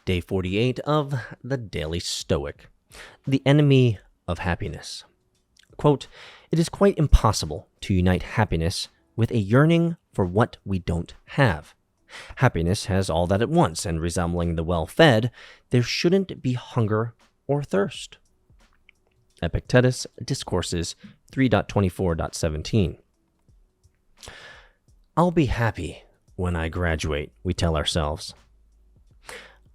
Day 48 of the Daily Stoic, the enemy of happiness. Quote, "It is quite impossible to unite happiness with a yearning for what we don't have. Happiness has all that it wants, and resembling the well-fed, there shouldn't be hunger or thirst." Epictetus Discourses 3.24.17. I'll be happy when I graduate, we tell ourselves.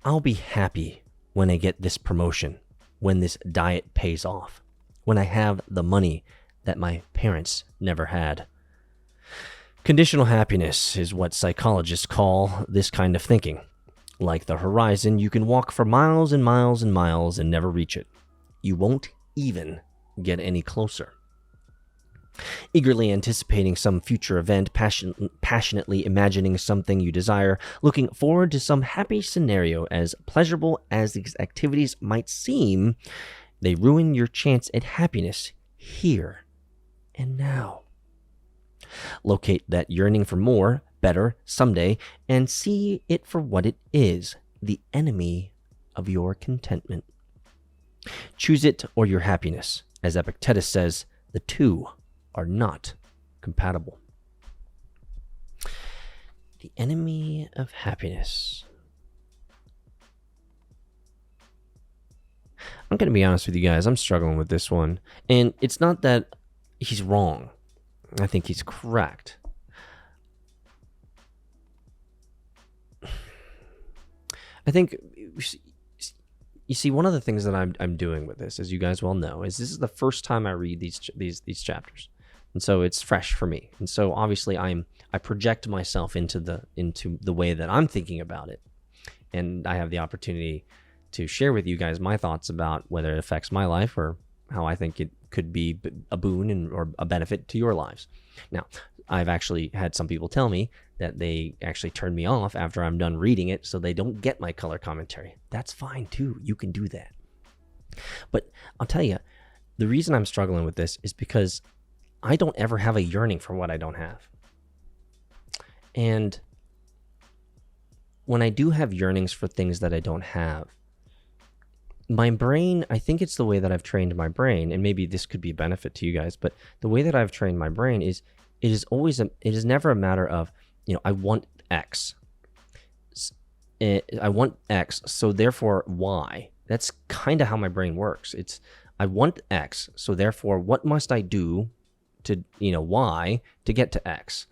I'll be happy when I get this promotion, when this diet pays off, when I have the money that my parents never had. Conditional happiness is what psychologists call this kind of thinking. Like the horizon, you can walk for miles and miles and miles and never reach it. You won't even get any closer. Eagerly anticipating some future event, passionately imagining something you desire, looking forward to some happy scenario, as pleasurable as these activities might seem, they ruin your chance at happiness here and now. Locate that yearning for more, better, someday, and see it for what it is, the enemy of your contentment. Choose it or your happiness. As Epictetus says, the two are not compatible. The enemy of happiness. I'm going to be honest with you guys. I'm struggling with this one. And it's not that he's wrong. I think he's correct. I think, you see, one of the things that I'm doing with this, as you guys well know, is this is the first time I read these chapters. And so it's fresh for me. And so obviously I project myself into the way that I'm thinking about it. And I have the opportunity to share with you guys my thoughts about whether it affects my life or how I think it could be a boon or a benefit to your lives. Now, I've actually had some people tell me that they actually turn me off after I'm done reading it so they don't get my color commentary. That's fine too. You can do that. But I'll tell you, the reason I'm struggling with this is because I don't ever have a yearning for what I don't have. And when I do have yearnings for things that I don't have, my brain, I think it's the way that I've trained my brain, and maybe this could be a benefit to you guys, but the way that I've trained my brain is it is never a matter of, I want X. I want X, so therefore Y. That's kind of how my brain works. It's, I want X, so therefore what must I do to, Y to get to X?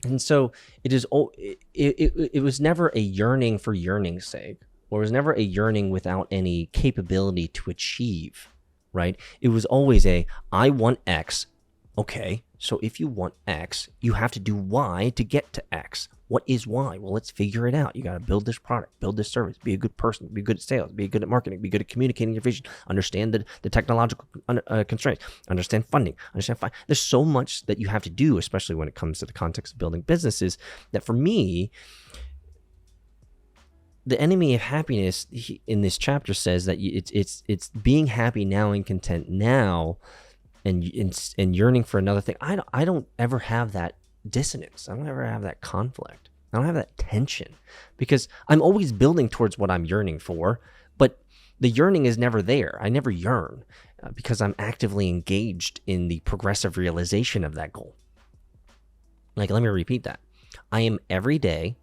And so it was never a yearning for yearning's sake, or it was never a yearning without any capability to achieve, right? It was always I want X. Okay, so if you want X, you have to do Y to get to X. What is Y? Well, let's figure it out. You got to build this product, build this service, be a good person, be good at sales, be good at marketing, be good at communicating your vision, understand the technological constraints, understand funding, There's so much that you have to do, especially when it comes to the context of building businesses, that for me, the enemy of happiness in this chapter says that it's being happy now and content now, and yearning for another thing. I don't ever have that dissonance. I don't ever have that conflict. I don't have that tension, because I'm always building towards what I'm yearning for, but the yearning is never there. I never yearn because I'm actively engaged in the progressive realization of that goal. Like, let me repeat that. I am every day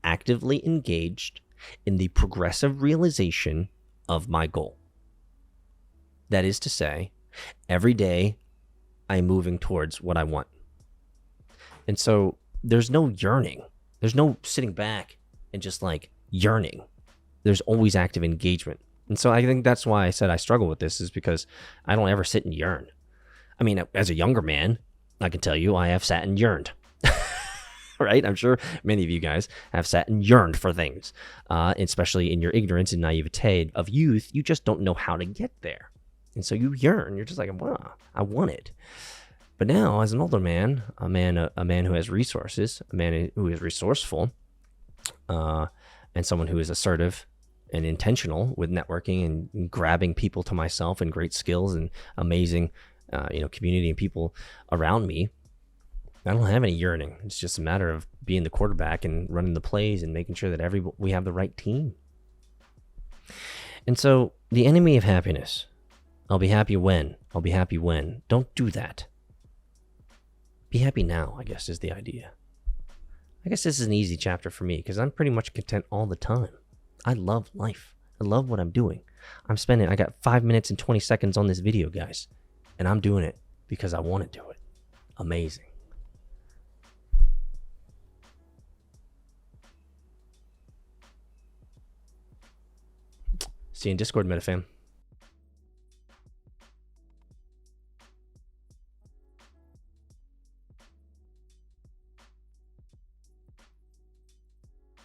actively engaged in the progressive realization of my goal. That is to say, every day I'm moving towards what I want. And so there's no yearning. There's no sitting back and just like yearning. There's always active engagement. And so I think that's why I said I struggle with this, is because I don't ever sit and yearn. I mean, as a younger man, I can tell you I have sat and yearned. Right? I'm sure many of you guys have sat and yearned for things, especially in your ignorance and naivete of youth. You just don't know how to get there. And so you yearn. You're just like, wow, I want it. But now, as an older man, a man who has resources, a man who is resourceful, and someone who is assertive and intentional with networking and grabbing people to myself and great skills and amazing, community and people around me, I don't have any yearning. It's just a matter of being the quarterback and running the plays and making sure that we have the right team. And so the enemy of happiness, I'll be happy when, I'll be happy when. Don't do that. Be happy now, I guess, is the idea. I guess this is an easy chapter for me because I'm pretty much content all the time. I love life. I love what I'm doing. I got 5 minutes and 20 seconds on this video, guys. And I'm doing it because I want to do it. Amazing. See you in Discord, MetaFam.